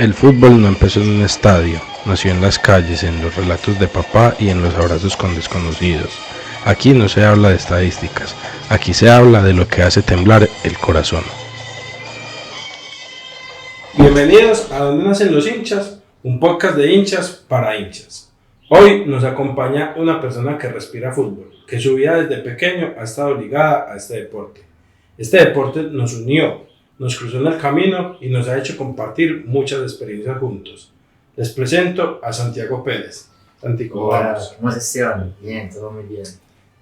El fútbol no empezó en un estadio, nació en las calles, en los relatos de papá y en los abrazos con desconocidos. Aquí no se habla de estadísticas, aquí se habla de lo que hace temblar el corazón. Bienvenidos a Donde Nacen los Hinchas, un podcast de hinchas para hinchas. Hoy nos acompaña una persona que respira fútbol, que su vida desde pequeño ha estado ligada a este deporte. Este deporte nos unió, nos cruzó en el camino y nos ha hecho compartir muchas experiencias juntos. Les presento a Santiago Pérez. Santi, ¿cómo vamos? ¿Cómo es Esteban? Bien, todo muy bien.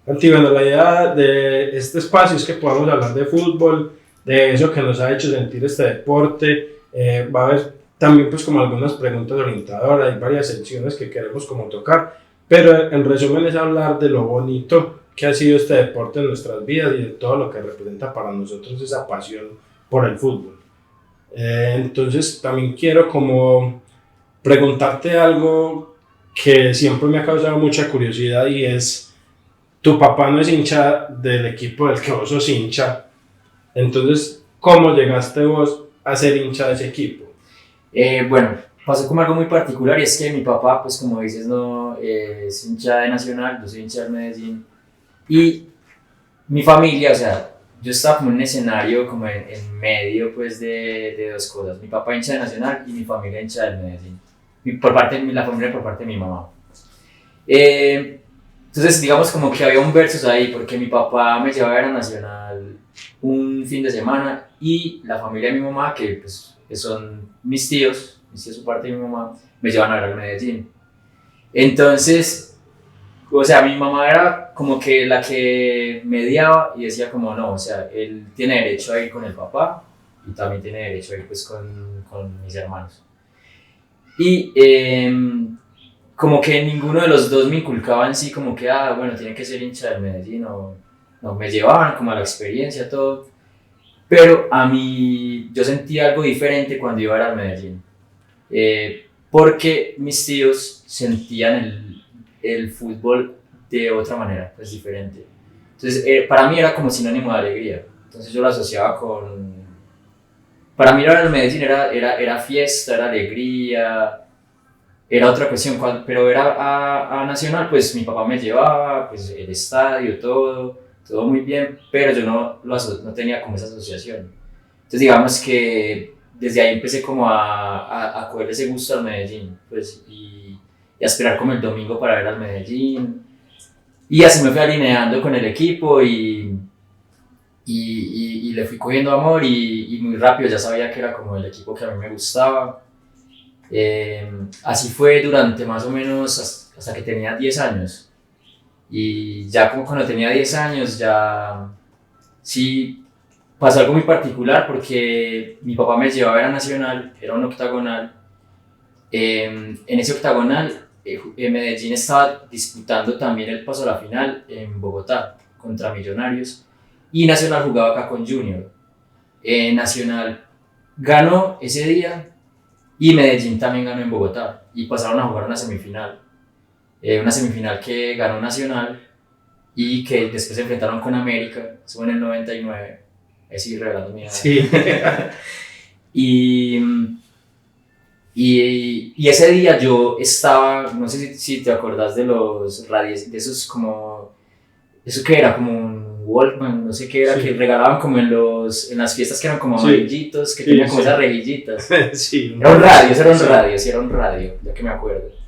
Santi, bueno, la idea de este espacio es que podamos hablar de fútbol, de eso que nos ha hecho sentir este deporte. Va a haber también pues como algunas preguntas orientadoras, hay varias secciones que queremos como tocar, pero en resumen es hablar de lo bonito que ha sido este deporte en nuestras vidas y de todo lo que representa para nosotros esa pasión por el fútbol. Entonces también quiero como preguntarte algo que siempre me ha causado mucha curiosidad y es, tu papá no es hincha del equipo del que vos sos hincha, entonces ¿cómo llegaste vos a ser hincha de ese equipo? Bueno, pasó como algo muy particular y es que mi papá, pues como dices, no es hincha de Nacional, yo soy hincha del Medellín y mi familia, o sea, yo estaba como en un escenario como en medio pues de dos cosas, mi papá hincha de Nacional y mi familia hincha del Medellín, la familia por parte de mi mamá. Entonces digamos como que había un versus ahí porque mi papá me llevaba a ver a Nacional un fin de semana y la familia de mi mamá, que son mis tíos por parte de mi mamá, me llevan a ver al Medellín. Entonces, o sea, mi mamá era como que la que mediaba y decía como no, o sea, él tiene derecho a ir con el papá y también tiene derecho a ir pues con mis hermanos. Y como que ninguno de los dos me inculcaba en sí como que, bueno, tiene que ser hincha del Medellín o no, me llevaban como a la experiencia, todo. Pero a mí, yo sentía algo diferente cuando iba a ir al Medellín. Porque mis tíos sentían el fútbol de otra manera, pues diferente. Entonces, para mí era como sinónimo de alegría. Entonces yo lo asociaba con... Para mí ir al Medellín era fiesta, era alegría, era otra cuestión. Pero era a Nacional, pues mi papá me llevaba, pues el estadio, todo muy bien, pero yo no tenía como esa asociación. Entonces digamos que desde ahí empecé como a coger ese gusto al Medellín, pues, y a esperar como el domingo para ver al Medellín. Y así me fui alineando con el equipo y le fui cogiendo amor y muy rápido ya sabía que era como el equipo que a mí me gustaba. Así fue durante más o menos hasta que tenía 10 años. Y ya como cuando tenía 10 años ya sí pasó algo muy particular porque mi papá me llevaba a ver a Nacional, era un octagonal. En ese octagonal Medellín estaba disputando también el paso a la final en Bogotá contra Millonarios y Nacional jugaba acá con Junior. Nacional ganó ese día y Medellín también ganó en Bogotá y pasaron a jugar una semifinal. Una semifinal que ganó Nacional y que después se enfrentaron con América, eso fue en el 99, así revelando mi edad. Sí. y ese día yo estaba, no sé si te acordás de los radios, de esos como, eso que era como un Walkman, no sé qué era, sí, que regalaban como en las fiestas que eran como amarillitos, que tenían como esas rejillitas. Sí, era un radio, ya que me acuerdo.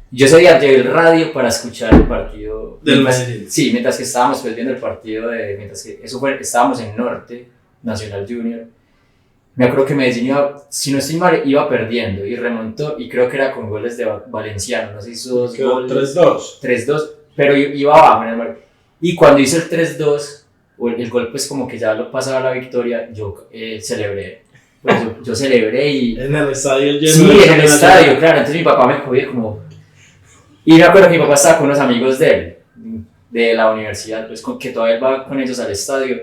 Yo ese día llevé el radio para escuchar el partido del Medellín. Sí, mientras que estábamos pues, viendo el partido, estábamos en Norte, Nacional Junior. Me acuerdo que Medellín si no estoy mal, iba perdiendo y remontó y creo que era con goles de Valenciano, no sé si hizo 2 goles. 3-2. 3-2, pero iba abajo en el mar. Y cuando hizo el 3-2, el gol pues como que ya lo pasaba la victoria, yo celebré. Pues yo celebré y... En el estadio lleno. Sí, en el estadio, claro. Entonces mi papá me cogió como... Y me acuerdo que mi papá estaba con unos amigos de él, de la universidad, pues que todavía va con ellos al estadio.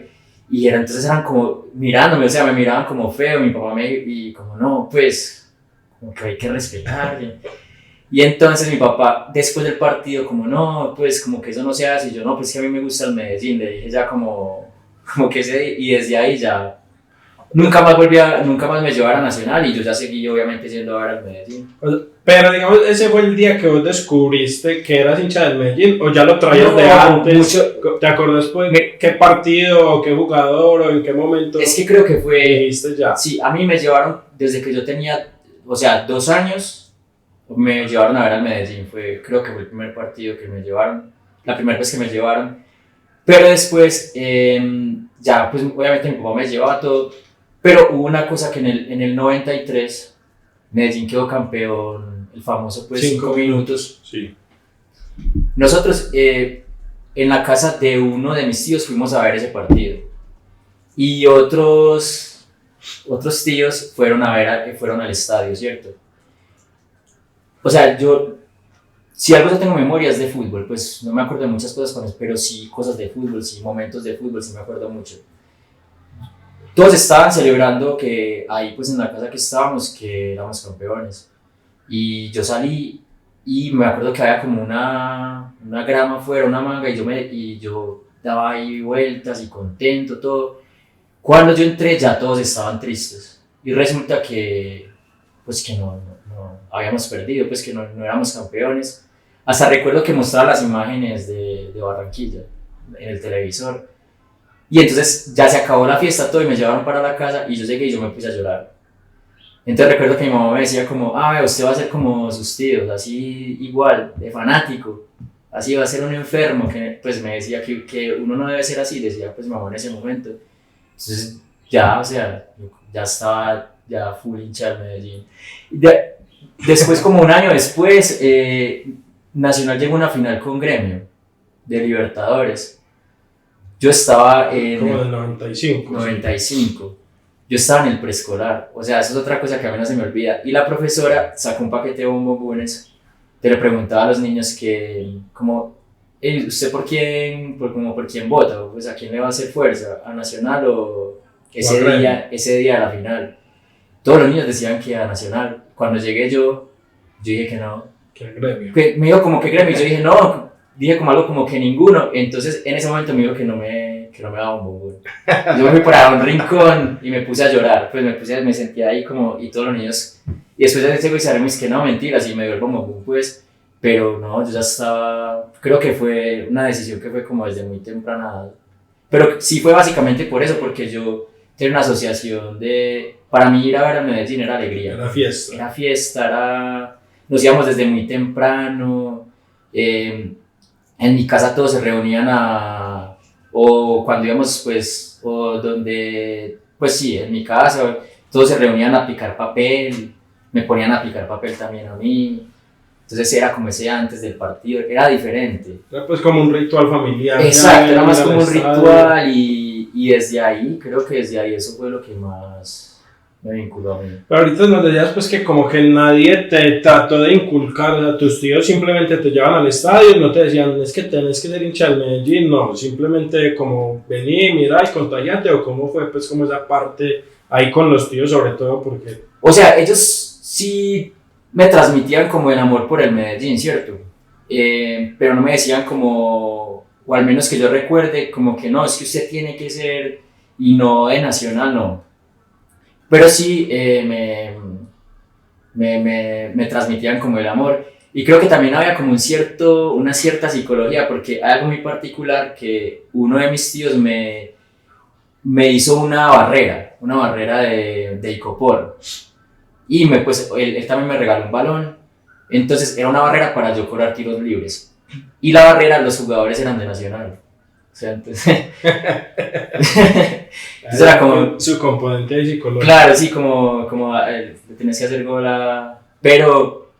Y entonces eran como mirándome, o sea, me miraban como feo, mi papá y como no, pues, como que hay que respetar. Y entonces mi papá, después del partido, como no, pues, como que eso no se hace. Y yo, no, pues que a mí me gusta el Medellín, le dije ya como que y desde ahí ya nunca más me llevaron a Nacional y yo ya seguí obviamente siendo ahora al Medellín. Pero digamos, ese fue el día que vos descubriste que eras hincha del Medellín o ya lo traías No, de antes. mucho- ¿Te acordás pues qué partido o qué jugador o en qué momento Es que creo que fue, dijiste ya? sí, a mí me llevaron desde que yo tenía, o sea, 2 años, me llevaron a ver al Medellín, creo que fue el primer partido que me llevaron, la primera vez que me llevaron, pero después, ya, pues obviamente mi papá me llevaba todo, pero hubo una cosa que en el 93 Medellín quedó campeón, el famoso pues 5 minutos. Sí. Nosotros en la casa de uno de mis tíos fuimos a ver ese partido y otros tíos fueron fueron al estadio, ¿cierto? O sea, si algo yo tengo memoria es de fútbol, pues no me acuerdo de muchas cosas con eso, pero sí cosas de fútbol, sí momentos de fútbol, sí me acuerdo mucho. Todos estaban celebrando que ahí pues en la casa que estábamos que éramos campeones y yo salí y me acuerdo que había como una grama afuera, una manga y yo daba ahí vueltas y contento todo. Cuando yo entré ya todos estaban tristes y resulta que pues que no habíamos perdido, pues que no éramos campeones. Hasta recuerdo que mostraba las imágenes de Barranquilla en el televisor. Y entonces ya se acabó la fiesta todo y me llevaron para la casa y yo llegué y yo me puse a llorar. Entonces recuerdo que mi mamá me decía como, usted va a ser como sus tíos, así igual, de fanático, así va a ser un enfermo, que pues me decía que uno no debe ser así, decía pues mi mamá en ese momento. Entonces ya, o sea, ya estaba ya full hincha del Medellín. Después como un año después, Nacional llegó a una final con Gremio de Libertadores. Yo estaba en Como el del 95. 95. Yo estaba en el preescolar. O sea, eso es otra cosa que a mí no se me olvida. Y la profesora sacó un paquete de bombones. Te le preguntaba a los niños que, como, ¿usted por quién vota? Pues, ¿a quién le va a hacer fuerza? ¿A Nacional o ese día de la final? Todos los niños decían que a Nacional. Cuando llegué yo dije que no. Que el Gremio. Me dijo como que Gremio. Yo dije no. Dije como algo como que ninguno, entonces en ese momento me dijo que no me daba un bombón. Yo me fui para un rincón y me puse a llorar, pues me sentía ahí como, y todos los niños, y después de ese güey se que no, mentiras, y me dio el bombón, pues, pero no, yo ya estaba, creo que fue una decisión que fue como desde muy temprana edad. Pero sí fue básicamente por eso, porque yo tenía una asociación para mí ir a ver a Medellín era alegría. Era fiesta. Era fiesta, nos íbamos desde muy temprano, en mi casa todos se reunían o cuando íbamos pues, o donde, pues sí, en mi casa, todos se reunían a picar papel, me ponían a picar papel también a mí, entonces era como ese antes del partido, era diferente. Era pues como un ritual familiar. Exacto, era más como un ritual y desde ahí, creo que desde ahí eso fue lo que más me vinculó a mí. Pero ahorita nos decías pues que como que nadie te trató de inculcar, o sea, tus tíos simplemente te llevaban al estadio y no te decían es que tenés que ser hincha del Medellín, no, simplemente como vení, mira y contagiate, o cómo fue pues como esa parte ahí con los tíos sobre todo porque... O sea, ellos sí me transmitían como el amor por el Medellín, ¿cierto? Pero no me decían como, o al menos que yo recuerde, como que no, es que usted tiene que ser y no de Nacional, no. Pero sí me transmitían como el amor. Y creo que también había como una cierta psicología, porque hay algo muy particular que uno de mis tíos me hizo una barrera de icopor. Y pues, él también me regaló un balón. Entonces era una barrera para yo cobrar tiros libres. Y la barrera, los jugadores eran de Nacional. O sea, entonces era como su componente psicológico. Claro, sí, como tenés que hacer gol pero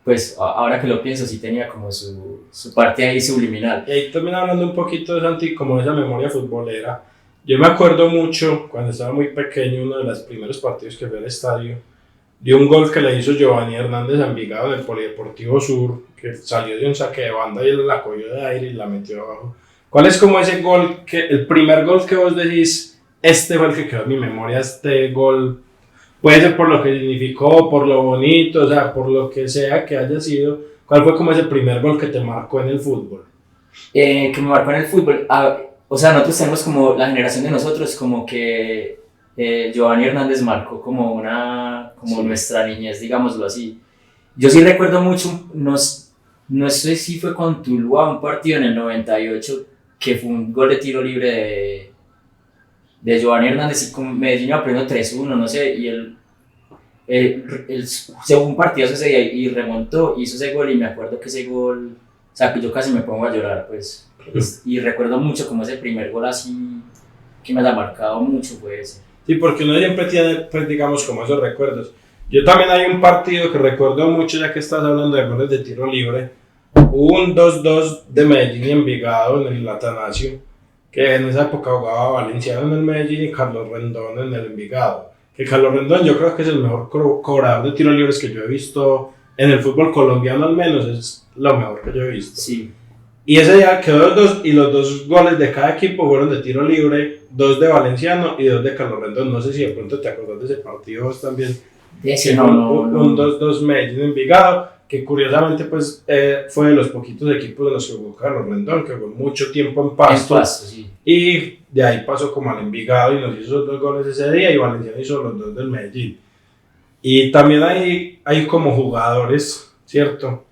pues ahora que lo pienso sí tenía como su parte ahí subliminal. Y ahí también hablando un poquito de Santi, como de esa memoria futbolera, yo me acuerdo mucho cuando estaba muy pequeño, uno de los primeros partidos que fui al estadio, de un gol que le hizo Giovanni Hernández a Envigado del Polideportivo Sur, que salió de un saque de banda y él la cogió de aire y la metió abajo. ¿Cuál es como ese gol, el primer gol que vos decís, este fue el que quedó en mi memoria, este gol, puede ser por lo que significó, por lo bonito, o sea, por lo que sea que haya sido, ¿cuál fue como ese primer gol que te marcó en el fútbol? Que me marcó en el fútbol, o sea, nosotros tenemos como, la generación de nosotros como que Giovanni Hernández marcó como sí, nuestra niñez, digámoslo así. Yo sí recuerdo mucho, no sé si fue con Tuluá, un partido en el 98, que fue un gol de tiro libre de Giovanni Hernández y con Medellín iba perdiendo 3-1, no sé, y él se fue un partidazo ese día y remontó, hizo ese gol y me acuerdo que ese gol, o sea, que yo casi me pongo a llorar, pues, y recuerdo mucho como ese primer gol así, que me ha marcado mucho, fue ese. Sí, porque uno siempre tiene, pues, digamos, como esos recuerdos. Yo también hay un partido que recuerdo mucho, ya que estás hablando de goles de tiro libre, hubo un 2-2 de Medellín y Envigado en el Atanasio, que en esa época jugaba Valenciano en el Medellín y Carlos Rendón en el Envigado. Que Carlos Rendón yo creo que es el mejor cobrador de tiros libres que yo he visto en el fútbol colombiano, al menos es lo mejor que yo he visto. Sí. Y ese día quedó 2 y los 2 goles de cada equipo fueron de tiro libre, 2 de Valenciano y 2 de Carlos Rendón. No sé si de pronto te acordás de ese partido vos también. Sí, un 2-2 Medellín Envigado, que curiosamente pues fue de los poquitos equipos de los que jugó Carlos Rendón, que jugó mucho tiempo en Pasto, sí. Y de ahí pasó como al Envigado y nos hizo esos 2 goles ese día y Valenciano hizo los 2 del Medellín. Y también hay como jugadores, ¿cierto?,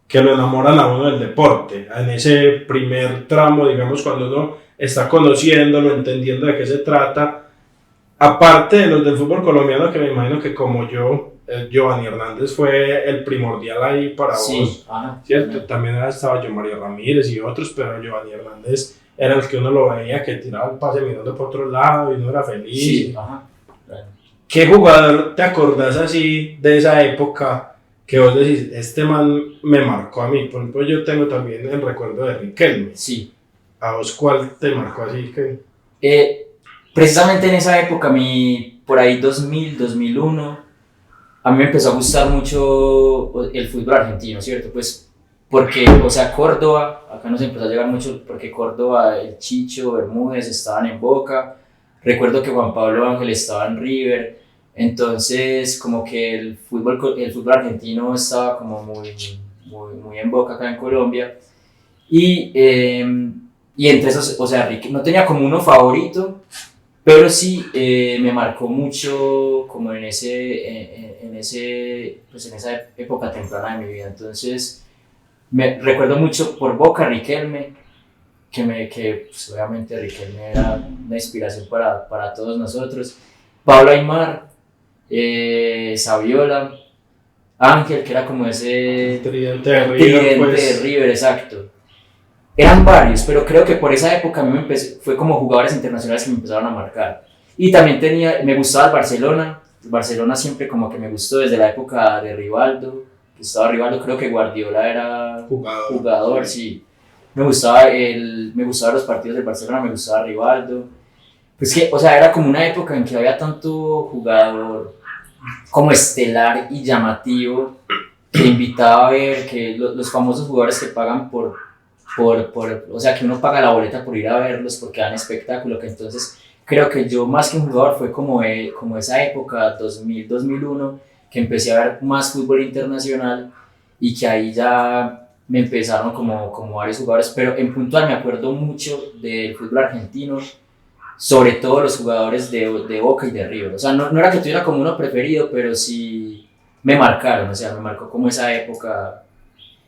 que lo enamoran a uno del deporte, en ese primer tramo, digamos, cuando uno está conociéndolo, entendiendo de qué se trata. Aparte de los del fútbol colombiano, que me imagino que como yo, Giovanni Hernández fue el primordial ahí para vos, ¿cierto? También estaba yo Mario Ramírez y otros, pero Giovanni Hernández era el que uno lo veía que tiraba el pase mirando por otro lado y uno era feliz. Sí, ¿Qué jugador te acordás así de esa época que vos decís, este man me marcó a mí? Por ejemplo, yo tengo también el recuerdo de Riquelme. Sí. ¿A vos cuál te marcó así? Precisamente en esa época, por ahí 2000, 2001, a mí me empezó a gustar mucho el fútbol argentino, ¿cierto? Pues porque, o sea, Córdoba, acá nos empezó a llegar mucho porque Córdoba, el Chicho, Bermúdez estaban en Boca. Recuerdo que Juan Pablo Ángel estaba en River. Entonces, como que el fútbol argentino estaba como muy en boca acá en Colombia. Y entre esos, o sea, no tenía como uno favorito, pero sí me marcó mucho como pues en esa época temprana de mi vida. Entonces, me recuerdo mucho por Boca Riquelme, que pues, obviamente Riquelme era una inspiración para todos nosotros. Pablo Aimar, Saviola, Ángel, que era como ese tridente de River, de River, exacto. Eran varios, pero creo que por esa época a mí fue como jugadores internacionales que me empezaron a marcar. Y también me gustaba el Barcelona. El Barcelona siempre como que me gustó desde la época de Rivaldo, que estaba Rivaldo, creo que Guardiola era jugador, sí. Me gustaba los partidos del Barcelona, me gustaba Rivaldo. Pues que, o sea, era como una época en que había tanto jugador como estelar y llamativo que invitaba a ver, que los famosos jugadores que pagan o sea, que uno paga la boleta por ir a verlos porque dan espectáculo, que entonces creo que yo más que un jugador fue como esa época, 2000, 2001, que empecé a ver más fútbol internacional y que ahí ya me empezaron como varios jugadores, pero en puntual me acuerdo mucho del fútbol argentino, sobre todo los jugadores de Boca y de River. O sea, no era que tuviera como uno preferido, pero sí me marcaron, o sea, me marcó como esa época.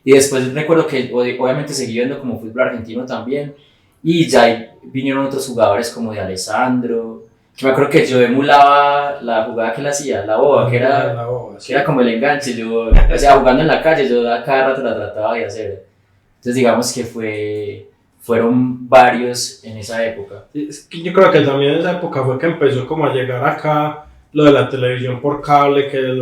Y después recuerdo que obviamente seguí viendo como fútbol argentino también, y ya vinieron otros jugadores como de Alessandro, que me acuerdo que yo emulaba la jugada que él hacía, la boba, que era como el enganche. Yo, o sea, jugando en la calle, yo a cada rato la trataba de hacer. Entonces digamos que fueron varios en esa época. Yo creo que también en esa época fue que empezó como a llegar acá lo de la televisión por cable, que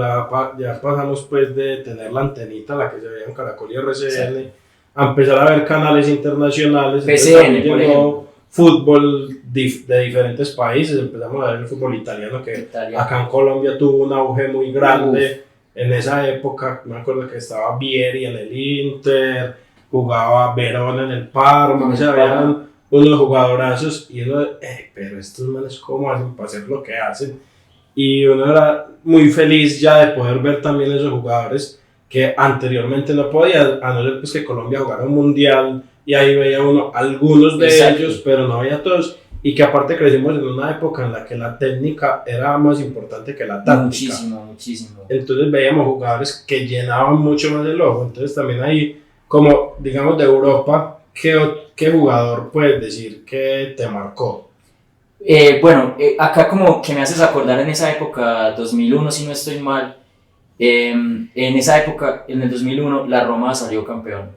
ya pasamos pues de tener la antenita, la que se veía en Caracol y RCN, sí, a empezar a ver canales internacionales. PCN, por ejemplo. Fútbol de diferentes países, empezamos a ver el fútbol italiano, que acá en Colombia tuvo un auge muy grande. En esa época me acuerdo que estaba Vieri en el Inter, jugaba Verón en el Parma, o sea, habían unos jugadorazos y uno, pero estos manes cómo hacen para hacer lo que hacen, y uno era muy feliz ya de poder ver también esos jugadores que anteriormente no podía, a no ser pues que Colombia jugara un mundial y ahí veía uno algunos de ellos, pero no veía todos, y que aparte crecimos en una época en la que la técnica era más importante que la táctica. Muchísimo. Entonces veíamos jugadores que llenaban mucho más el ojo. Entonces también ahí, como digamos de Europa, ¿qué jugador puedes decir que te marcó? Acá como que me haces acordar en esa época, 2001 si no estoy mal, en esa época, en el 2001, la Roma salió campeón.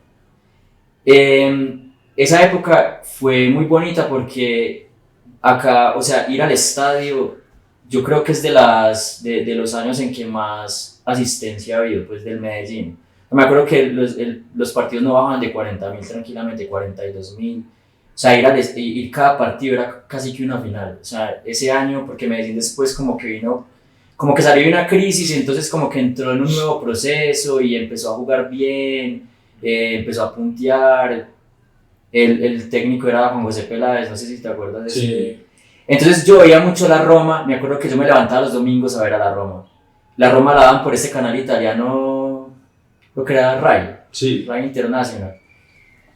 Esa época fue muy bonita porque acá, o sea, ir al estadio, yo creo que es de los años en que más asistencia ha habido, pues del Medellín. Me acuerdo que los partidos no bajaban de 40.000 tranquilamente, 42.000. O sea, ir cada partido era casi que una final. O sea, ese año, porque Medellín después como que vino, como que salió de una crisis, y entonces como que entró en un nuevo proceso y empezó a jugar bien, empezó a puntear. El técnico era Juan José Peláez, no sé si te acuerdas de Sí. ese. Entonces yo veía mucho la Roma, me acuerdo que yo me levantaba los domingos a ver a la Roma. La Roma la daban por ese canal italiano, lo que era Rai, Sí. Rai International.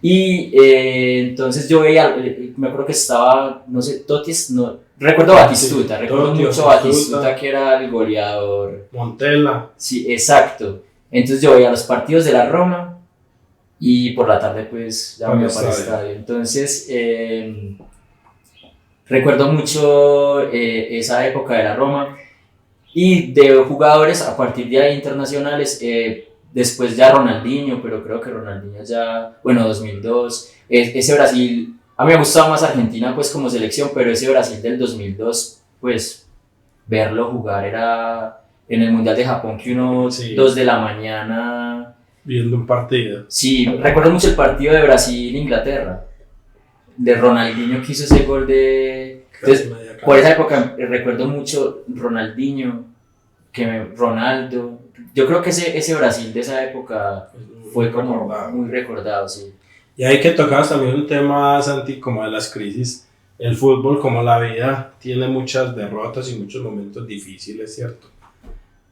Y entonces yo veía, me acuerdo que estaba, no sé, Totti, no, recuerdo Batistuta, Sí, recuerdo Totti, mucho Batistuta, que era el goleador. Montella. Sí, exacto. Entonces yo veía los partidos de la Roma y por la tarde pues ya me iba para el estadio. Entonces recuerdo mucho esa época de la Roma y de jugadores a partir de ahí internacionales. Después ya Ronaldinho, pero creo que Ronaldinho ya, bueno, 2002, ese Brasil, a mí me gustaba más Argentina pues como selección, pero ese Brasil del 2002, pues verlo jugar era en el Mundial de Japón, que uno, Sí. 2 de la mañana, Viendo un partido. sí, recuerdo mucho el partido de Brasil-Inglaterra, de Ronaldinho que hizo ese gol de... Entonces, por esa época recuerdo mucho Ronaldinho, Ronaldo. Yo creo que ese Brasil de esa época fue como muy recordado, sí. Y hay que tocar también un tema, Santi, como de las crisis. El fútbol, como la vida, tiene muchas derrotas y muchos momentos difíciles, ¿cierto?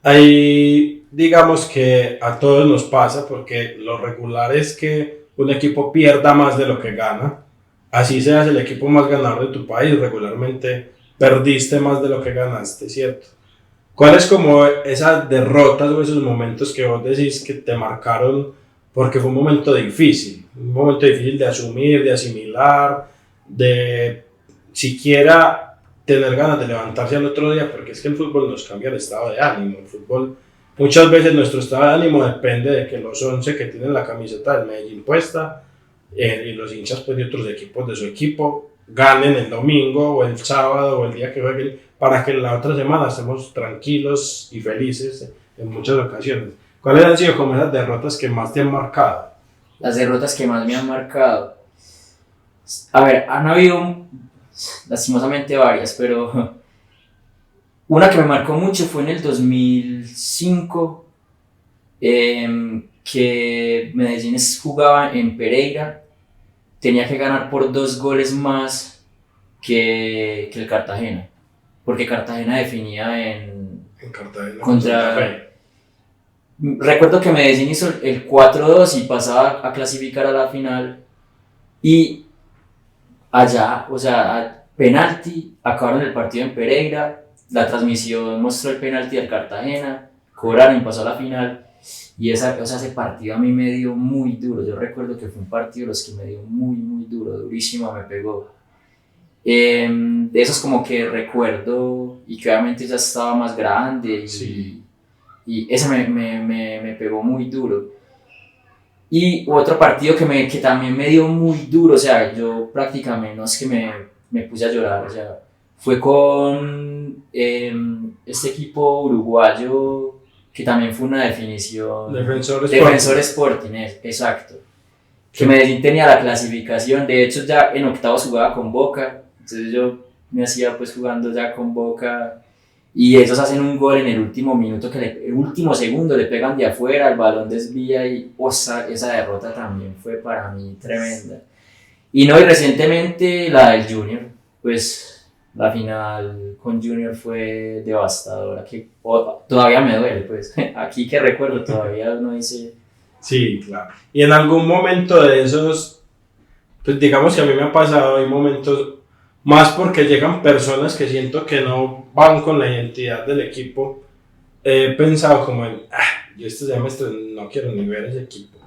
Ahí, digamos que a todos nos pasa, porque lo regular es que un equipo pierda más de lo que gana. Así seas el equipo más ganador de tu país, regularmente perdiste más de lo que ganaste, ¿cierto? ¿Cuáles como esas derrotas o esos momentos que vos decís que te marcaron porque fue un momento difícil de asumir, de asimilar, de siquiera tener ganas de levantarse al otro día, porque es que el fútbol nos cambia el estado de ánimo. El fútbol, muchas veces nuestro estado de ánimo depende de que los 11 que tienen la camiseta del Medellín puesta y los hinchas pues, de otros equipos de su equipo ganen el domingo o el sábado o el día que jueguen, para que la otra semana estemos tranquilos y felices en muchas ocasiones. ¿Cuáles han sido como esas derrotas que más te han marcado? Las derrotas que más me han marcado. A ver, han habido lastimosamente varias, pero una que me marcó mucho fue en el 2005, que Medellín jugaba en Pereira, tenía que ganar por 2 goles más que el Cartagena, porque Cartagena definía en Cartagena contra... Recuerdo que Medellín hizo el 4-2 y pasaba a clasificar a la final, y allá, o sea, a penalti, acabaron el partido en Pereira, la transmisión mostró el penalti del Cartagena, cobraron y pasó a la final. Y ese partido a mí me dio muy duro. Yo recuerdo que fue un partido de los que me dio muy duro, durísimo, me pegó. De esos como que recuerdo, y que obviamente ya estaba más grande, y ese me pegó muy duro. Y otro partido que también me dio muy duro, o sea, yo prácticamente, no es que me puse a llorar, o sea, fue con este equipo uruguayo, que también fue una definición. Defensor Sporting, exacto. Que Medellín tenía la clasificación, de hecho ya en octavos jugaba con Boca, entonces yo me hacía pues jugando ya con Boca, y ellos hacen un gol en el último minuto, el último segundo le pegan de afuera, el balón desvía, y esa derrota también fue para mí tremenda. Y recientemente la del Junior, pues la final con Junior fue devastadora, que todavía me duele, pues aquí que recuerdo todavía uno dice... Sí, claro. Y en algún momento de esos, pues digamos que a mí me ha pasado, hay momentos más porque llegan personas que siento que no van con la identidad del equipo. He pensado como en, yo este semestre no quiero ni ver ese equipo.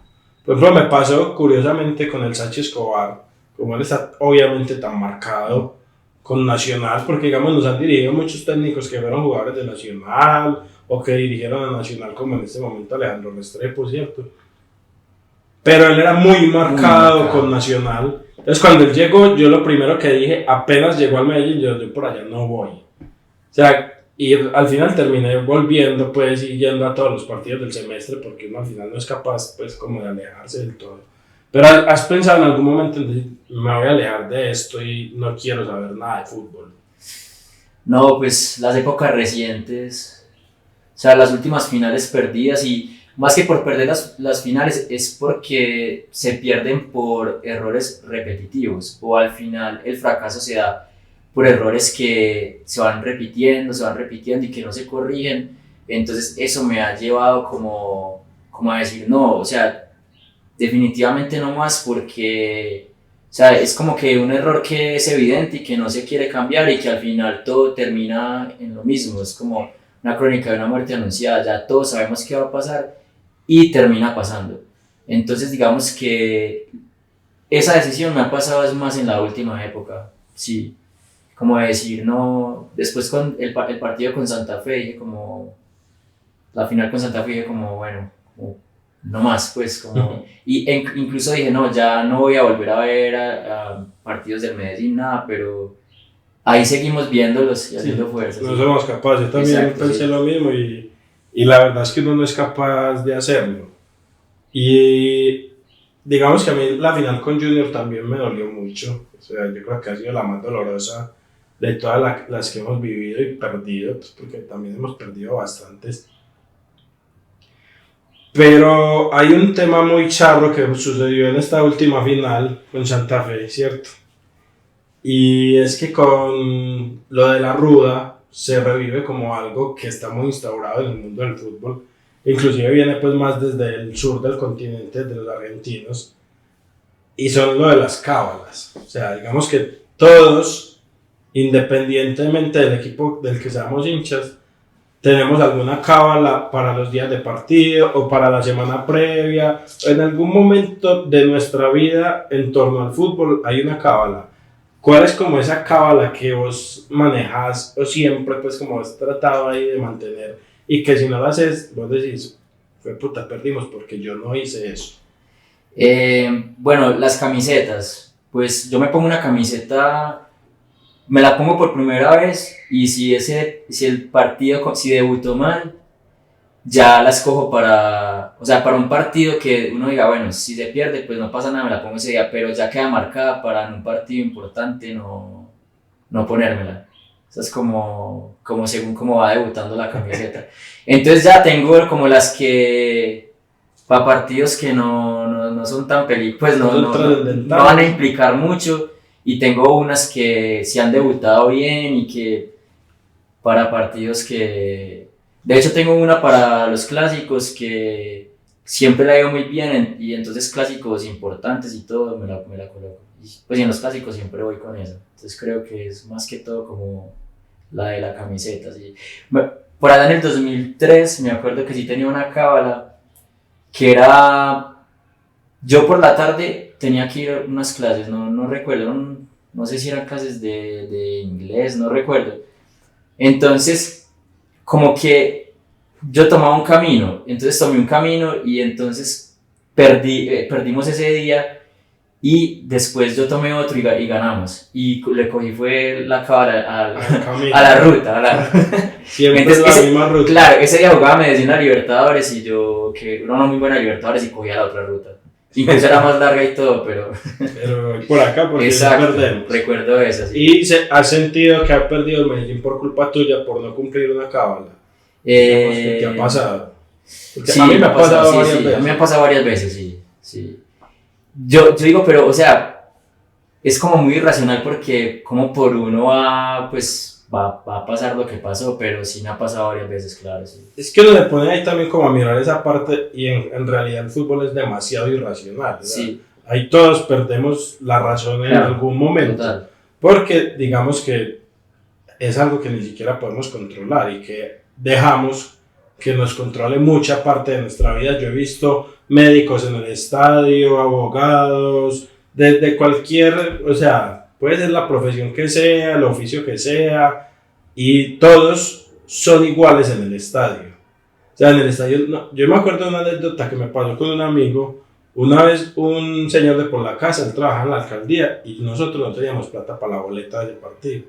Por ejemplo, me pasó curiosamente con el Sánchez Escobar, como él está obviamente tan marcado con Nacional, porque digamos nos han dirigido muchos técnicos que fueron jugadores de Nacional o que dirigieron a Nacional, como en este momento Alejandro Restrepo, ¿cierto? Pero él era muy marcado con Nacional. Entonces cuando él llegó, yo lo primero que dije, apenas llegó al Medellín, yo por allá no voy. O sea, y al final terminé volviendo pues y yendo a todos los partidos del semestre, porque uno al final no es capaz pues como de alejarse del todo. Pero ¿has pensado en algún momento en decir, me voy a alejar de esto y no quiero saber nada de fútbol? No, pues las épocas recientes, o sea, las últimas finales perdidas, y más que por perder las finales es porque se pierden por errores repetitivos, o al final el fracaso se da por errores que se van repitiendo y que no se corrigen. Entonces eso me ha llevado como a decir no, o sea, definitivamente no más, porque o sea, es como que un error que es evidente y que no se quiere cambiar y que al final todo termina en lo mismo. Es como una crónica de una muerte anunciada, ya todos sabemos qué va a pasar y termina pasando. Entonces digamos que esa decisión me ha pasado es más en la última época, sí, como de decir no. Después con el partido con Santa Fe dije como, la final con Santa Fe dije como bueno, como, no más, pues como, incluso dije no, ya no voy a volver a ver a partidos del Medellín, nada, pero ahí seguimos viéndolos y haciendo fuerza. No somos capaces, yo también pensé lo mismo y la verdad es que uno no es capaz de hacerlo. Y digamos que a mí la final con Junior también me dolió mucho, o sea, yo creo que ha sido la más dolorosa de todas las que hemos vivido y perdido, pues porque también hemos perdido bastantes. Pero hay un tema muy charro que sucedió en esta última final con Santa Fe, ¿cierto? Y es que con lo de la ruda se revive como algo que está muy instaurado en el mundo del fútbol. Inclusive viene pues más desde el sur del continente, de los argentinos. Y son lo de las cábalas. O sea, digamos que todos, independientemente del equipo del que seamos hinchas, tenemos alguna cábala para los días de partido o para la semana previa. En algún momento de nuestra vida en torno al fútbol hay una cábala. ¿Cuál es como esa cábala que vos manejás o siempre pues como has tratado ahí de mantener y que si no la haces vos decís, fue puta, perdimos porque yo no hice eso? Bueno, las camisetas, pues yo me pongo una camiseta, me la pongo por primera vez y si el partido, si debutó mal, ya la escojo para un partido que uno diga, bueno, si se pierde pues no pasa nada, me la pongo ese día, pero ya queda marcada para en un partido importante no ponérmela. Eso es como según cómo va debutando la camiseta. Entonces ya tengo como las que para partidos que no son tan pues no van a implicar mucho, y tengo unas que sí han debutado bien y que para partidos que, de hecho tengo una para los clásicos que siempre la veo muy bien, y entonces clásicos importantes y todo me la coloco, y pues en los clásicos siempre voy con eso. Entonces creo que es más que todo como la de la camiseta, ¿sí? Por allá en el 2003 me acuerdo que sí tenía una cábala que era, yo por la tarde tenía que ir a unas clases, no recuerdo, no sé si eran clases de inglés, no recuerdo. Entonces como que yo tomaba un camino, entonces tomé un camino y entonces perdimos ese día, y después yo tomé otro y ganamos, y le cogí fue la cábala a la ruta. Siempre entonces, la misma ruta. Claro, ese día jugaba Medellín a Libertadores y yo, que era una muy buena Libertadores, y cogía la otra ruta. Incluso era más larga y todo, pero por acá porque exacto, perdemos. Recuerdo eso. Sí. ¿Y has sentido que has perdido el Medellín por culpa tuya, por no cumplir una cábala? ¿Qué te ha pasado? Porque sí, a mí me ha pasado varias veces. A mí me ha pasado varias veces, sí. Yo digo, pero o sea, es como muy irracional, porque como por uno va a pasar lo que pasó, pero sí me ha pasado varias veces, claro, sí. Es que uno le pone ahí también como a mirar esa parte, y en realidad el fútbol es demasiado irracional, ¿verdad? Sí. Ahí todos perdemos la razón en algún momento. Total. porque digamos que es algo que ni siquiera podemos controlar y que dejamos que nos controle mucha parte de nuestra vida. Yo he visto médicos en el estadio, abogados, desde cualquier, o sea, puede ser la profesión que sea, el oficio que sea, y todos son iguales en el estadio. O sea, en el estadio, no, yo me acuerdo de una anécdota que me pasó con un amigo. Una vez un señor de por la casa, él trabajaba en la alcaldía y nosotros no teníamos plata para la boleta del partido.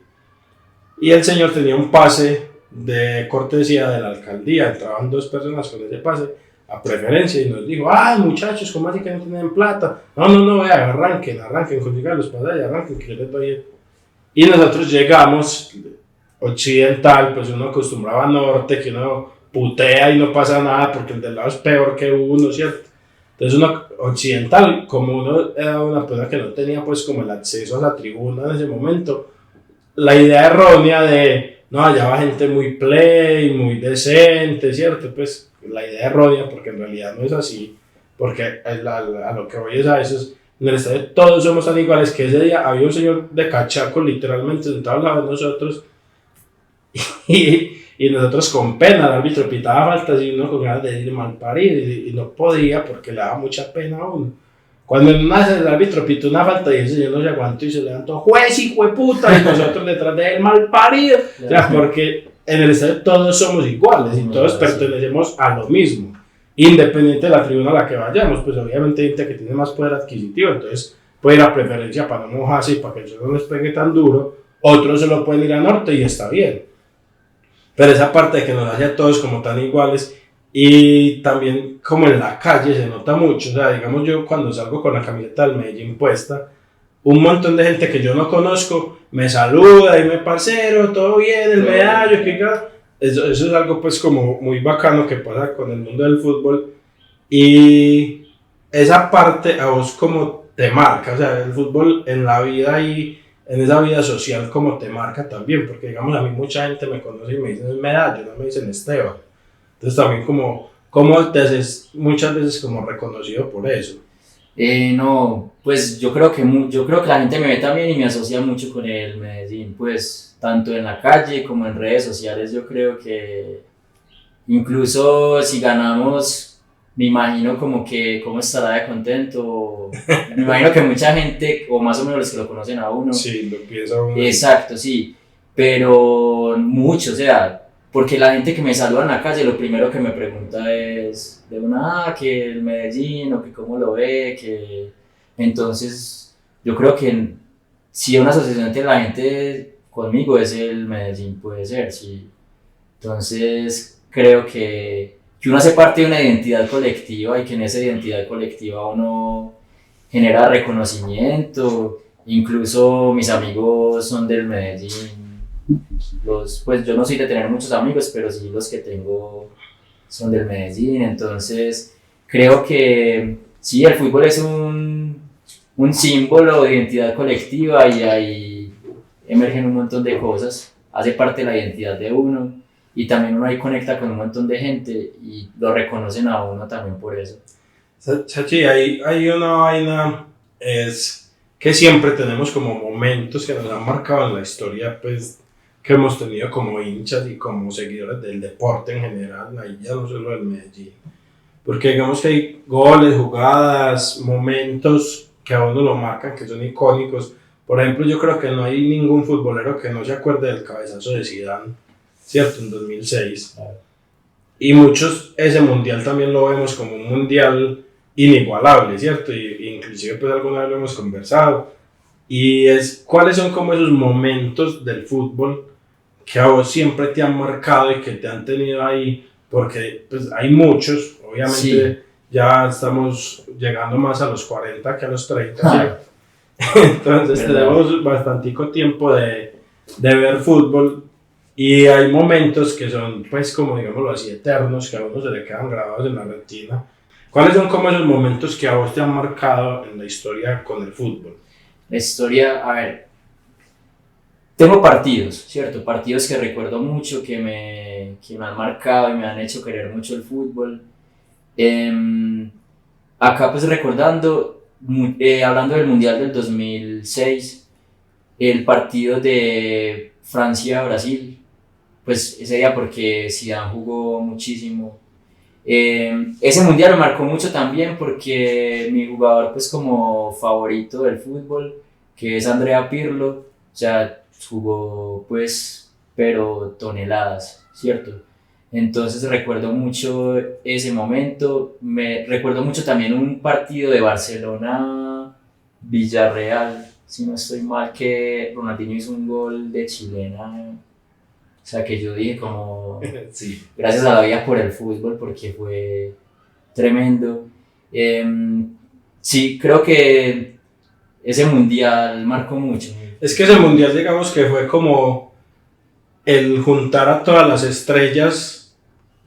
Y el señor tenía un pase de cortesía de la alcaldía, entraban 2 personas con ese pase a preferencia y nos dijo, muchachos, ¿cómo así que no tienen plata? No, vea, arranquen, consigan los pasajes y arranquen, que yo les doy. Y nosotros llegamos, occidental, pues uno acostumbraba a norte, que uno putea y no pasa nada porque el del lado es peor que uno, ¿cierto? Entonces uno occidental, como uno era una persona que no tenía pues como el acceso a la tribuna en ese momento, la idea errónea de, no, allá va gente muy play, muy decente, ¿cierto? Pues la idea errónea, porque en realidad no es así, porque a lo que voy es a eso, en el estadio todos somos tan iguales que ese día había un señor de cachaco literalmente sentado al lado de nosotros y nosotros con pena, el árbitro pitaba faltas y uno con ganas de ir mal parido y no podía porque le daba mucha pena a uno. Cuando en una vez el árbitro pitó una falta y ese señor no se aguantó y se levantó, juez hijo de puta, y nosotros detrás de él mal parido. O sea, porque en el estadio todos somos iguales y todos pertenecemos a lo mismo, independiente de la tribuna a la que vayamos. Pues obviamente hay gente que tiene más poder adquisitivo, entonces puede ir a preferencia para no mojarse y para que el sol no les pegue tan duro. Otros se lo pueden ir a norte y está bien. Pero esa parte de que nos hace a todos como tan iguales y también como en la calle se nota mucho, o sea, digamos yo cuando salgo con la camiseta del Medellín puesta, un montón de gente que yo no conozco me saluda y me parcero, todo bien, el medallo, eso es algo pues como muy bacano que pasa con el mundo del fútbol y esa parte a vos como te marca, o sea, el fútbol en la vida y en esa vida social como te marca también, porque digamos a mí mucha gente me conoce y me dicen medallo, no me dicen Esteban. Entonces también como te haces muchas veces como reconocido por eso. No, pues yo creo que la gente me ve también y me asocia mucho con el Medellín, pues tanto en la calle como en redes sociales. Yo creo que incluso si ganamos, me imagino como que cómo estará de contento. Me imagino que mucha gente, o más o menos los que lo conocen a uno. Sí, lo piensa uno. Exacto, sí, pero mucho, o sea, porque la gente que me saluda en la calle lo primero que me pregunta es de una, que el Medellín o que cómo lo ve, que entonces yo creo que si una asociación entre la gente conmigo es el Medellín, puede ser, sí. Entonces creo que uno hace parte de una identidad colectiva y que en esa identidad colectiva uno genera reconocimiento, incluso mis amigos son del Medellín. Pues yo no soy de tener muchos amigos, pero sí los que tengo son del Medellín, entonces creo que sí, el fútbol es un símbolo de identidad colectiva y ahí emergen un montón de cosas, hace parte de la identidad de uno y también uno ahí conecta con un montón de gente y lo reconocen a uno también por eso. Sachi, hay una vaina, es que siempre tenemos como momentos que nos han marcado en la historia, pues que hemos tenido como hinchas y como seguidores del deporte en general, ahí ya no solo del Medellín, porque digamos que hay goles, jugadas, momentos que a uno lo marcan, que son icónicos. Por ejemplo, yo creo que no hay ningún futbolero que no se acuerde del cabezazo de Zidane, ¿cierto? En 2006. Y muchos ese mundial también lo vemos como un mundial inigualable, ¿cierto? Y inclusive pues alguna vez lo hemos conversado. Y es cuáles son como esos momentos del fútbol que a vos siempre te han marcado y que te han tenido ahí, porque pues hay muchos, obviamente sí. Ya estamos llegando más a los 40 que a los 30, entonces tenemos bastantico tiempo de ver fútbol y hay momentos que son pues como digámoslo así eternos, que a uno se le quedan grabados en la retina. ¿Cuáles son como esos momentos que a vos te han marcado en la historia con el fútbol? La historia, a ver, tengo partidos, ¿cierto? Partidos que recuerdo mucho, que me han marcado y me han hecho querer mucho el fútbol. Acá pues recordando, hablando del Mundial del 2006, el partido de Francia-Brasil, pues ese día porque Zidane jugó muchísimo. Ese mundial me marcó mucho también porque mi jugador pues como favorito del fútbol, que es Andrea Pirlo, o sea, jugó pues pero toneladas, ¿cierto? Entonces recuerdo mucho ese momento, me recuerdo mucho también un partido de Barcelona-Villarreal, si no estoy mal, que Ronaldinho hizo un gol de chilena, o sea que yo dije como Sí. gracias a la vida por el fútbol porque fue tremendo. Sí, creo que ese mundial marcó mucho. Es que ese mundial, digamos que fue como el juntar a todas las estrellas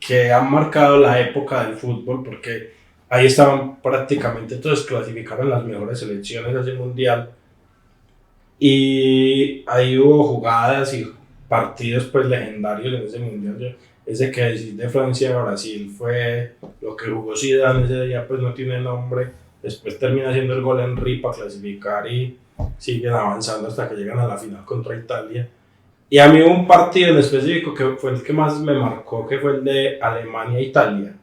que han marcado la época del fútbol, porque ahí estaban prácticamente todos, clasificaron las mejores selecciones a ese mundial. Y ahí hubo jugadas y partidos pues legendarios en ese mundial. Ese que decís de Francia a Brasil fue lo que jugó Zidane ese día, pues no tiene nombre. Después termina haciendo el gol Henry para clasificar y siguen avanzando hasta que llegan a la final contra Italia. Y a mí hubo un partido en específico que fue el que más me marcó, que fue el de Alemania-Italia.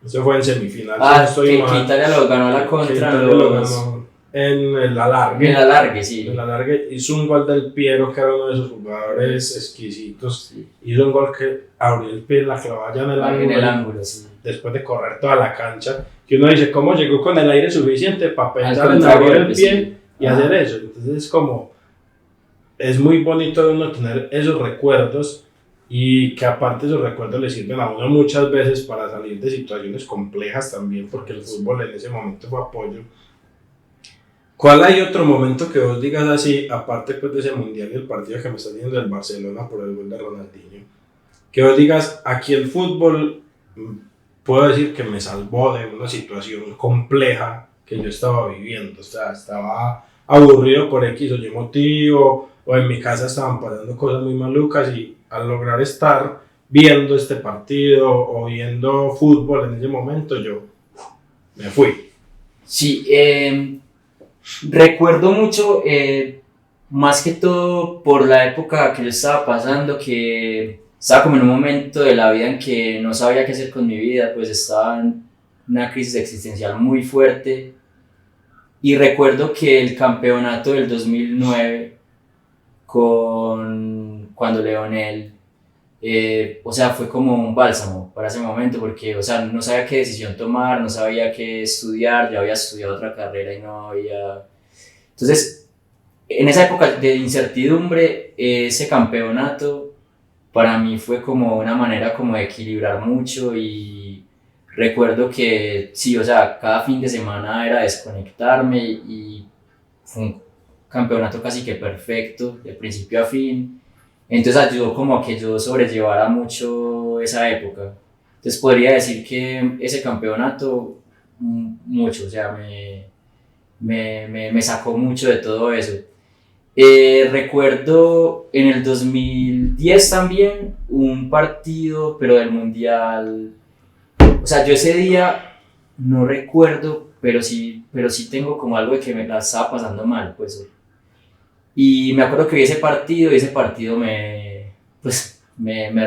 Eso fue en semifinal. Que Italia lo ganó a la contra lo ganó en el alargue. En el alargue, sí. En el alargue hizo un gol del Piero, que era uno de esos jugadores exquisitos. Sí. Hizo un gol que abrió el pie, la clavó allá en el ángulo. En el ángulo, sí. Después de correr toda la cancha. Que uno dice, ¿cómo llegó con el aire suficiente para pensar en abrir el pie y hacer eso? Entonces es como, es muy bonito uno tener esos recuerdos y que aparte esos recuerdos le sirven a uno muchas veces para salir de situaciones complejas también, porque el fútbol en ese momento fue apoyo. ¿Cuál hay otro momento que vos digas así, aparte pues de ese mundial y el partido que me está diciendo del Barcelona por el gol de Ronaldinho, que vos digas, aquí el fútbol puedo decir que me salvó de una situación compleja que yo estaba viviendo? O sea, estaba aburrido por X o Y motivo, o en mi casa estaban pasando cosas muy malucas, y al lograr estar viendo este partido o viendo fútbol en ese momento, yo me fui. Sí, recuerdo mucho, más que todo por la época que yo estaba pasando, que estaba como en un momento de la vida en que no sabía qué hacer con mi vida, pues estaba en una crisis existencial muy fuerte. Y recuerdo que el campeonato del 2009, cuando Leonel, o sea, fue como un bálsamo para ese momento, porque, o sea, no sabía qué decisión tomar, no sabía qué estudiar, ya había estudiado otra carrera y no había... Entonces, en esa época de incertidumbre, ese campeonato para mí fue como una manera como de equilibrar mucho, y recuerdo que sí, o sea, cada fin de semana era desconectarme y fue un campeonato casi que perfecto, de principio a fin. Entonces ayudó como a que yo sobrellevara mucho esa época. Entonces podría decir que ese campeonato, mucho, o sea, me sacó mucho de todo eso. Recuerdo en el 2010 también un partido, pero del Mundial. O sea, yo ese día no recuerdo, pero sí tengo como algo de que me la estaba pasando mal, pues. Y me acuerdo que vi ese partido y ese partido me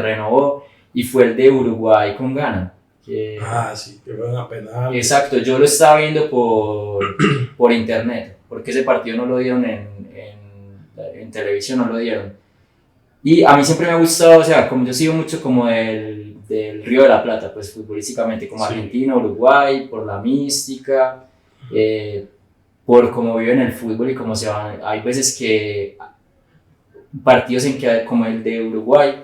renovó, y fue el de Uruguay con Ghana. Sí, que fue una penal. Exacto, yo lo estaba viendo por internet, porque ese partido no lo dieron en televisión, no lo dieron. Y a mí siempre me ha gustado, o sea, como yo sigo mucho como del Río de la Plata, pues futbolísticamente, como sí. Argentina, Uruguay, por la mística, por cómo viven el fútbol y cómo se van. Hay veces que partidos en que, como el de Uruguay,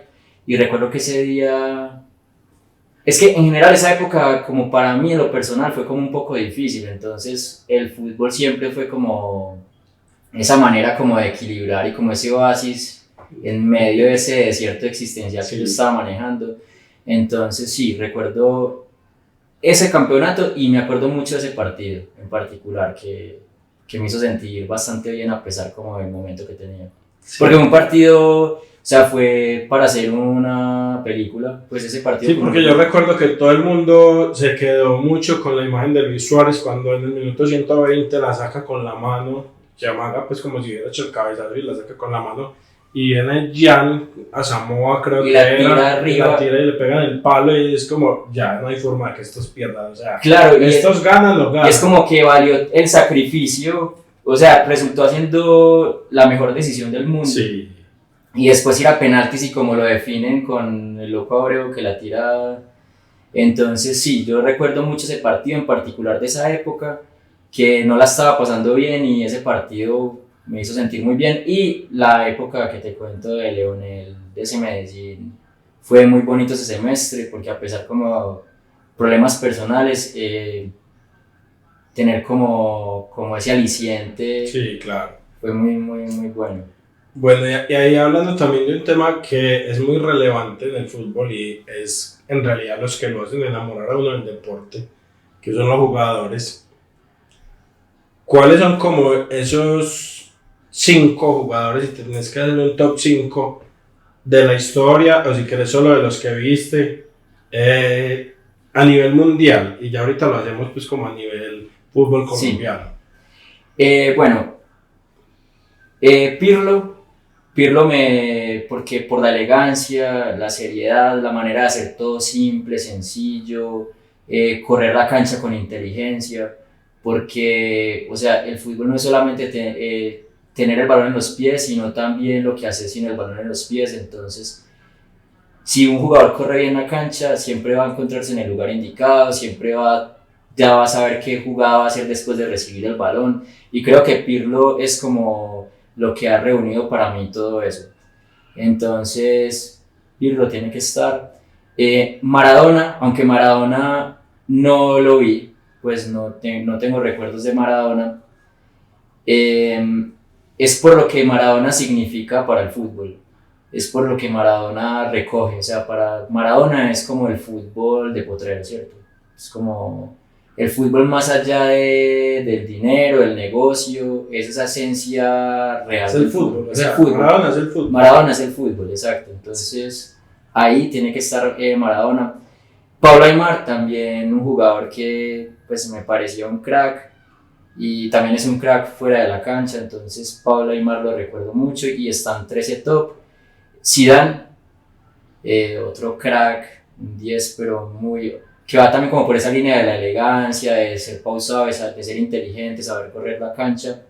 y recuerdo que ese día, es que en general esa época, como para mí en lo personal, fue como un poco difícil. Entonces el fútbol siempre fue como esa manera como de equilibrar y como ese oasis en medio de ese desierto existencial que yo estaba manejando. Entonces sí, recuerdo ese campeonato y me acuerdo mucho de ese partido en particular, que me hizo sentir bastante bien a pesar como del momento que tenía. Sí. Porque un partido, o sea, fue para hacer una película, pues ese partido... Sí, porque yo recuerdo que todo el mundo se quedó mucho con la imagen de Luis Suárez cuando en el minuto 120 la saca con la mano, se amaga pues como si hubiera hecho el cabezazo y la saca con la mano. Y viene Jan a Samoa, creo y que la era, tira arriba. y la tira y le pegan el palo y es como, ya no hay forma de que estos pierdan, o sea, Claro, estos ganan o ganan. y es como que valió el sacrificio, o sea, resultó haciendo la mejor decisión del mundo. Sí. Y después ir a penaltis y como lo definen con el loco Abreu que la tira. Entonces sí, yo recuerdo mucho ese partido en particular de esa época, que no la estaba pasando bien y ese partido me hizo sentir muy bien. Y la época que te cuento de Leonel, de ese Medellín, fue muy bonito ese semestre, porque a pesar como problemas personales, tener como ese aliciente Sí, claro. fue muy bueno. Bueno, y ahí hablando también de un tema que es muy relevante en el fútbol y es en realidad los que lo hacen enamorar a uno del deporte, que son los jugadores. ¿Cuáles son como esos 5 jugadores, si tienes que hacer un top 5 de la historia, o si quieres solo de los que viste, a nivel mundial? Y ya ahorita lo hacemos pues como a nivel fútbol colombiano. Sí. Bueno, Pirlo porque por la elegancia, la seriedad, la manera de hacer todo simple, sencillo, correr la cancha con inteligencia, porque, o sea, el fútbol no es solamente tener el balón en los pies, sino también lo que hace sin el balón en los pies. Entonces, si un jugador corre bien la cancha, siempre va a encontrarse en el lugar indicado, ya va a saber qué jugada va a hacer después de recibir el balón, y creo que Pirlo es como lo que ha reunido para mí todo eso. Entonces, Pirlo tiene que estar. Maradona, aunque Maradona no lo vi, pues no tengo recuerdos de Maradona, es por lo que Maradona significa para el fútbol, es por lo que Maradona recoge, o sea, para Maradona es como el fútbol de potrero, ¿cierto? Es como el fútbol más allá del dinero, del negocio, es esa esencia real. Es el fútbol, es el fútbol. Maradona es el fútbol. Maradona es el fútbol, exacto. Entonces, ahí tiene que estar Maradona. Pablo Aimar, también un jugador que pues me pareció un crack, y también es un crack fuera de la cancha, entonces Pablo Aimar lo recuerdo mucho, y están 13 top. Zidane, otro crack, un 10, pero que va también como por esa línea de la elegancia, de ser pausado, de ser inteligente, saber correr la cancha.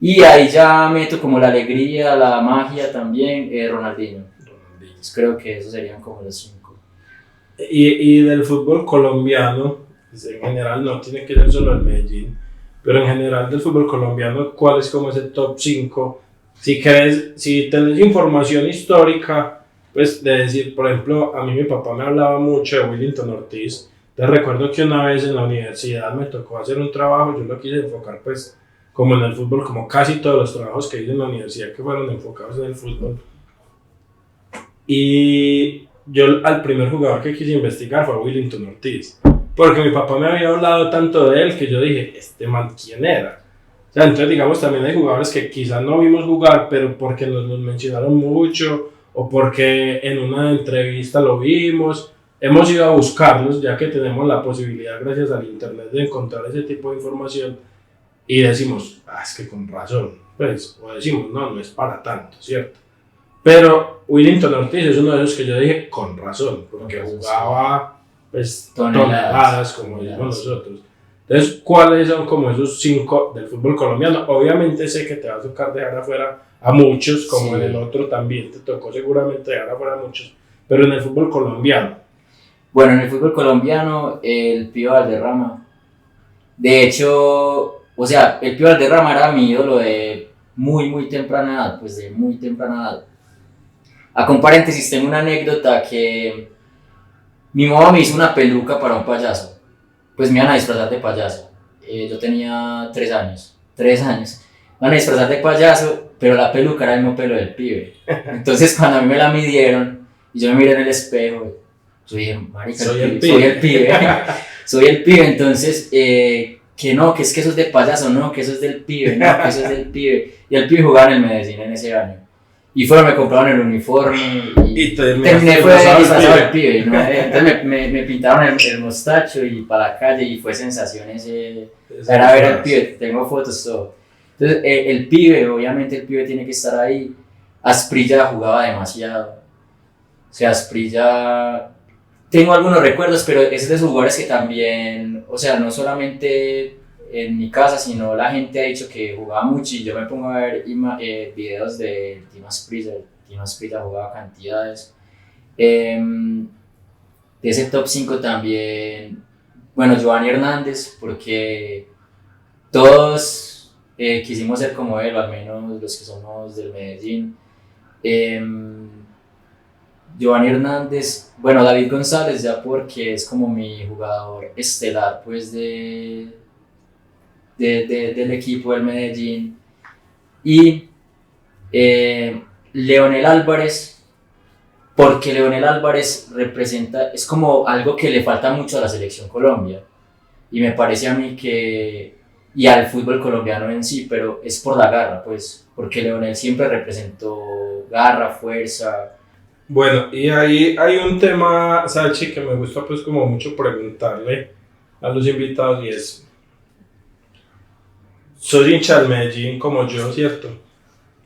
Y ahí ya meto como la alegría, la magia también, Ronaldinho. Entonces creo que esos serían como los 5. Y del fútbol colombiano, pues en general no tiene que ser solo el Medellín, pero en general del fútbol colombiano, ¿cuál es como ese top 5? Si tenés información histórica, pues de decir, por ejemplo, a mí mi papá me hablaba mucho de Willington Ortiz. Te recuerdo que una vez en la universidad me tocó hacer un trabajo, yo lo quise enfocar pues como en el fútbol, como casi todos los trabajos que hice en la universidad que fueron enfocados en el fútbol. Y yo al primer jugador que quise investigar fue Willington Ortiz, porque mi papá me había hablado tanto de él que yo dije, este man, ¿quién era? O sea, entonces digamos también hay jugadores que quizás no vimos jugar, pero porque nos mencionaron mucho, o porque en una entrevista lo vimos, hemos ido a buscarlos, ya que tenemos la posibilidad gracias al internet de encontrar ese tipo de información, y decimos, es que con razón, pues, o decimos, no es para tanto, ¿cierto? Pero Willington Ortiz es uno de esos que yo dije, con razón, porque jugaba pues toneladas como decimos nosotros. Entonces, ¿cuáles son como esos 5 del fútbol colombiano? Obviamente sé que te va a tocar dejar afuera a muchos, como sí. En el otro también te tocó seguramente dejar afuera a muchos, pero en el fútbol colombiano. Bueno, en el fútbol colombiano, el Pío Valderrama. De hecho, o sea, el Pío Valderrama era mi ídolo de muy temprana edad, pues de muy temprana edad. A con paréntesis, tengo una anécdota que mi mamá me hizo una peluca para un payaso. Pues me iban a disfrazar de payaso. Yo tenía 3 años. Me iban a disfrazar de payaso, pero la peluca era el mismo pelo del pibe. Entonces cuando a mí me la midieron y yo me miré en el espejo, yo dije, marica, soy el pibe. Entonces, que no, que es que eso es de payaso, no, que eso es del pibe, no, que eso es del pibe. Y el pibe jugaba en el Medellín en ese año. Y me compraron el uniforme y terminé fue disfrazado del pibe, ¿no? Entonces me pintaron el mostacho y para la calle, y fue sensación era ver el pibe, tengo fotos, todo. Entonces, el pibe, obviamente el pibe tiene que estar ahí. Asprilla jugaba demasiado. O sea, Asprilla, tengo algunos recuerdos, pero es de esos jugadores que también, o sea, no solamente en mi casa, sino la gente ha dicho que jugaba mucho y yo me pongo a ver videos de Tino Asprilla. Tino Asprilla jugaba cantidades. De ese top 5 también, bueno, Giovanni Hernández, porque todos quisimos ser como él, o al menos los que somos del Medellín. Giovanni Hernández, bueno, David González, ya porque es como mi jugador estelar, pues, del equipo del Medellín. Y Leonel Álvarez, porque Leonel Álvarez representa, es como algo que le falta mucho a la selección Colombia. Y me parece a mí que, y al fútbol colombiano en sí, pero es por la garra, pues, porque Leonel siempre representó garra, fuerza. Bueno, y ahí hay un tema, Sachi, que me gusta pues como mucho preguntarle a los invitados y es, soy hincha del Medellín como yo, ¿cierto?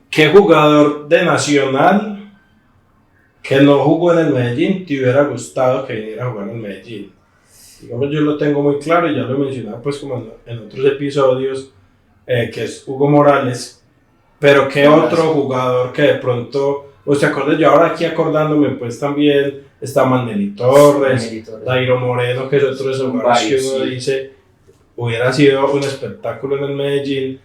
¿Qué jugador de Nacional que no jugó en el Medellín te hubiera gustado que viniera a jugar en el Medellín? Digamos, yo lo tengo muy claro y ya lo he mencionado pues como en otros episodios, que es Hugo Morales, pero ¿qué otro jugador que de pronto, o te acuerdas, yo ahora aquí acordándome pues también está Maneli Torres, Dairo Moreno, que es otro de esos jugadores que uno dice, hubiera sido un espectáculo en el Medellín?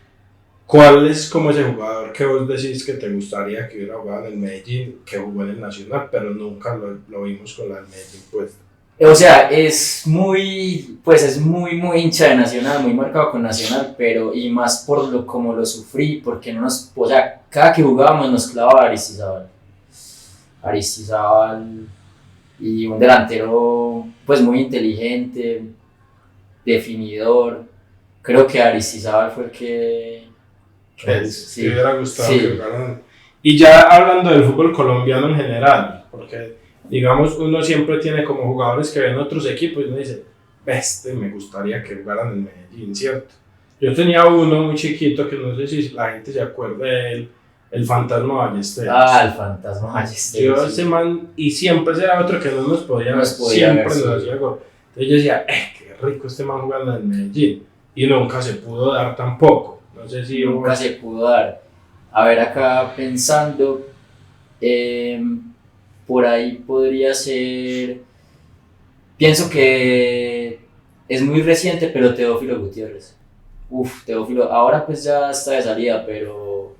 ¿Cuál es como ese jugador que vos decís que te gustaría que hubiera jugado en el Medellín, que jugó en el Nacional, pero nunca lo vimos con la del Medellín puesta? O sea, es muy hincha de Nacional, muy marcado con Nacional, pero y más por lo como lo sufrí, porque no nos, o sea, cada que jugábamos nos clavaba Aristizábal y un delantero pues muy inteligente, definidor. Creo que Aristizábal fue el que Sí. Te hubiera gustado que jugaran. Y ya hablando del fútbol colombiano en general, porque digamos uno siempre tiene como jugadores que ven otros equipos y uno dice, me gustaría que jugaran en Medellín, ¿cierto? Yo tenía uno muy chiquito que no sé si la gente se acuerda de él, el Fantasma Ballesteros. El Fantasma Ballesteros. Yo ese man, y siempre era otro que no nos podía ver, siempre nos hacía gol. Entonces yo decía, qué rico este man jugando en Medellín, y nunca se pudo dar tampoco. No sé si nunca se pudo dar. A ver, acá pensando, por ahí podría ser, pienso que es muy reciente, pero Teófilo Gutiérrez. Teófilo, ahora pues ya está de salida, pero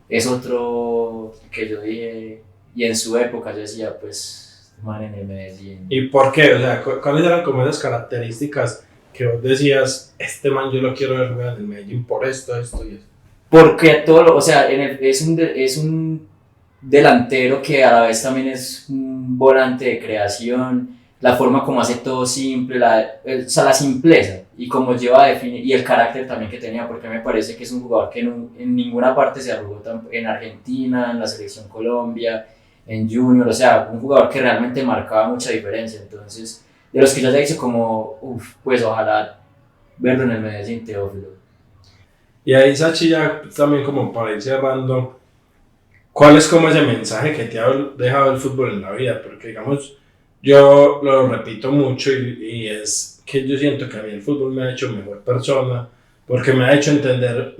es otro que yo dije, y en su época yo decía, pues, man en el Medellín. ¿Y por qué? O sea, ¿cuáles eran como esas características que vos decías, este man yo lo quiero ver jugar en el Medellín por esto y esto? Porque o sea, es un delantero que a la vez también es un volante de creación, la forma como hace todo simple, o sea, la simpleza y como lleva a definir, y el carácter también que tenía, porque me parece que es un jugador que en ninguna parte se arrugó, en Argentina, en la selección Colombia, en Junior, o sea, un jugador que realmente marcaba mucha diferencia. Entonces, de los que ya te he dicho como, pues ojalá verlo en el Medellín, Teófilo. Y ahí, Sachi, ya también como para ir cerrando, ¿cuál es como ese mensaje que te ha dejado el fútbol en la vida? Porque digamos, yo lo repito mucho y es que yo siento que a mí el fútbol me ha hecho mejor persona, porque me ha hecho entender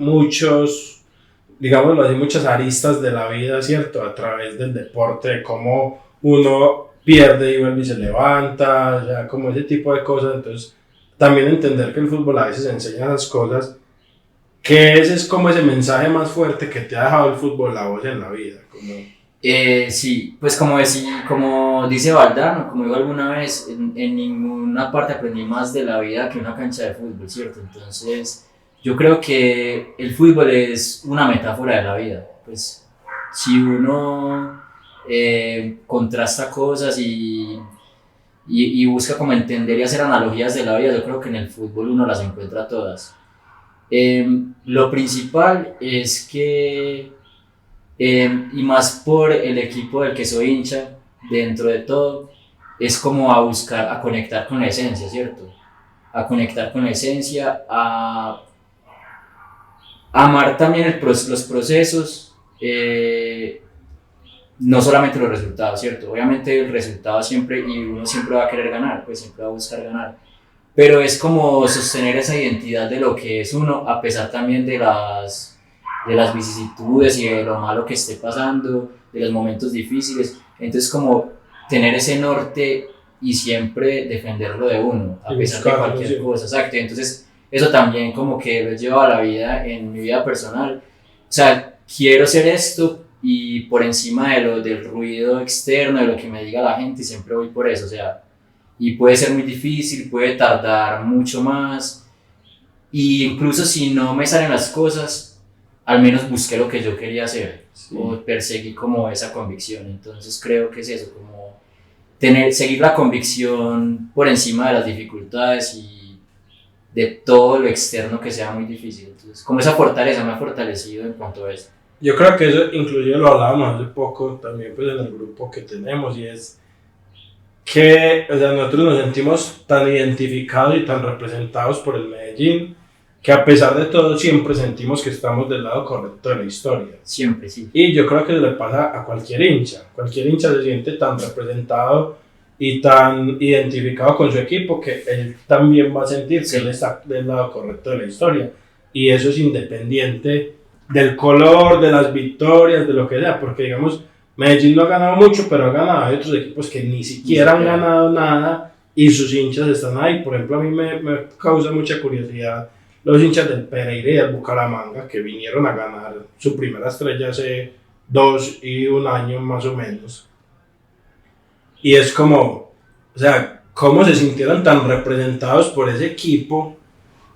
digámoslo así, muchas aristas de la vida, ¿cierto? A través del deporte, de cómo uno pierde y vuelve y se levanta, o sea, como ese tipo de cosas. Entonces, también entender que el fútbol a veces enseña esas cosas, que ese es como ese mensaje más fuerte que te ha dejado el fútbol a vos en la vida. Sí, pues como dice Valdano, como digo alguna vez, en ninguna parte aprendí más de la vida que una cancha de fútbol, ¿cierto? Entonces, yo creo que el fútbol es una metáfora de la vida. Pues, si uno contrasta cosas y busca como entender y hacer analogías de la vida, yo creo que en el fútbol uno las encuentra todas. Lo principal es que, y más por el equipo del que soy hincha, dentro de todo, es como a conectar con la esencia, ¿cierto? A conectar con la esencia, a amar también los procesos, no solamente los resultados, ¿cierto? Obviamente el resultado siempre, y uno siempre va a querer ganar, pues siempre va a buscar ganar, pero es como sostener esa identidad de lo que es uno, a pesar también de las vicisitudes y de lo malo que esté pasando, de los momentos difíciles. Entonces como tener ese norte y siempre defenderlo de uno, a pesar de cualquier cosa, exacto. Entonces eso también como que lo llevo a la vida, en mi vida personal. O sea, quiero ser esto y por encima del ruido externo, de lo que me diga la gente, siempre voy por eso. O sea, y puede ser muy difícil, puede tardar mucho más, y incluso si no me salen las cosas, al menos busqué lo que yo quería hacer, sí, o perseguí como esa convicción. Entonces creo que es eso, como seguir la convicción por encima de las dificultades y de todo lo externo que sea muy difícil. Entonces, como esa fortaleza me ha fortalecido en cuanto a eso. Yo creo que eso inclusive lo hablábamos hace poco también pues en el grupo que tenemos, y es que, o sea, nosotros nos sentimos tan identificados y tan representados por el Medellín, que a pesar de todo siempre sentimos que estamos del lado correcto de la historia. Siempre, sí. Y yo creo que le pasa a cualquier hincha se siente tan representado y tan identificado con su equipo que él también va a sentir que él está del lado correcto de la historia, y eso es independiente del color, de las victorias, de lo que sea, porque digamos, Medellín no ha ganado mucho, pero ha ganado. Hay otros equipos que ni siquiera han ganado nada y sus hinchas están ahí. Por ejemplo, a mí me causa mucha curiosidad los hinchas del Pereira y del Bucaramanga, que vinieron a ganar su primera estrella hace 2 y 1 año más o menos. Y es como, o sea, cómo se sintieron tan representados por ese equipo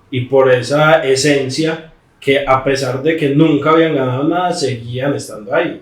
y por esa esencia, que a pesar de que nunca habían ganado nada, seguían estando ahí.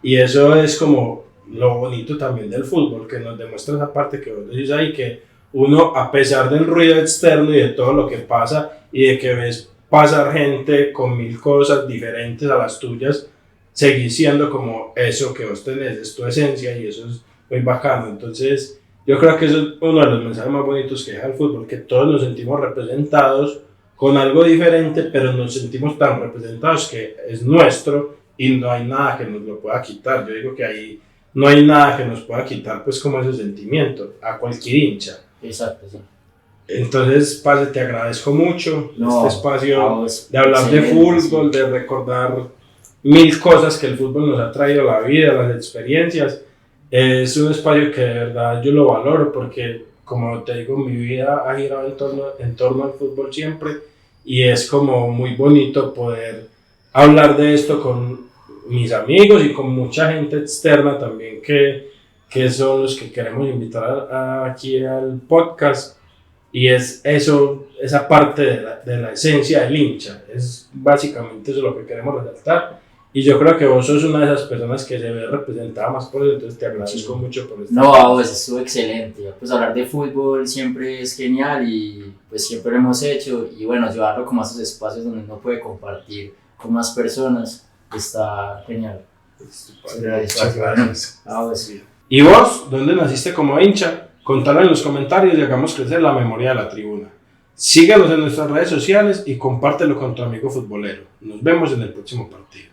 Y eso es como lo bonito también del fútbol, que nos demuestra esa parte que vos decís ahí, que uno, a pesar del ruido externo y de todo lo que pasa, y de que ves pasar gente con 1000 cosas diferentes a las tuyas, seguís siendo como eso que vos tenés, es tu esencia, y eso es muy bacano. Entonces yo creo que eso es uno de los mensajes más bonitos que deja el fútbol, que todos nos sentimos representados con algo diferente, pero nos sentimos tan representados que es nuestro y no hay nada que nos lo pueda quitar. Yo digo que ahí no hay nada que nos pueda quitar pues como ese sentimiento a cualquier hincha. Exacto, sí. Entonces, Parce, te agradezco mucho este espacio de hablar de fútbol, de recordar 1000 cosas que el fútbol nos ha traído a la vida, las experiencias. Es un espacio que de verdad yo lo valoro, porque como te digo, mi vida ha girado en torno al fútbol siempre, y es como muy bonito poder hablar de esto con mis amigos y con mucha gente externa también que son los que queremos invitar aquí al podcast. Y es eso, esa parte de la esencia del hincha, es básicamente eso lo que queremos resaltar. Y yo creo que vos sos una de esas personas que se ve representada más por eso, entonces te agradezco mucho por estar. No, pues estuvo excelente. Pues hablar de fútbol siempre es genial, y pues siempre lo hemos hecho, y bueno, llevarlo como a esos espacios donde uno puede compartir con más personas está genial. Muchas gracias. Sí. ¿Y vos, dónde naciste como hincha? Contalo en los comentarios y hagamos crecer la memoria de la tribuna. Síguenos en nuestras redes sociales y compártelo con tu amigo futbolero. Nos vemos en el próximo partido.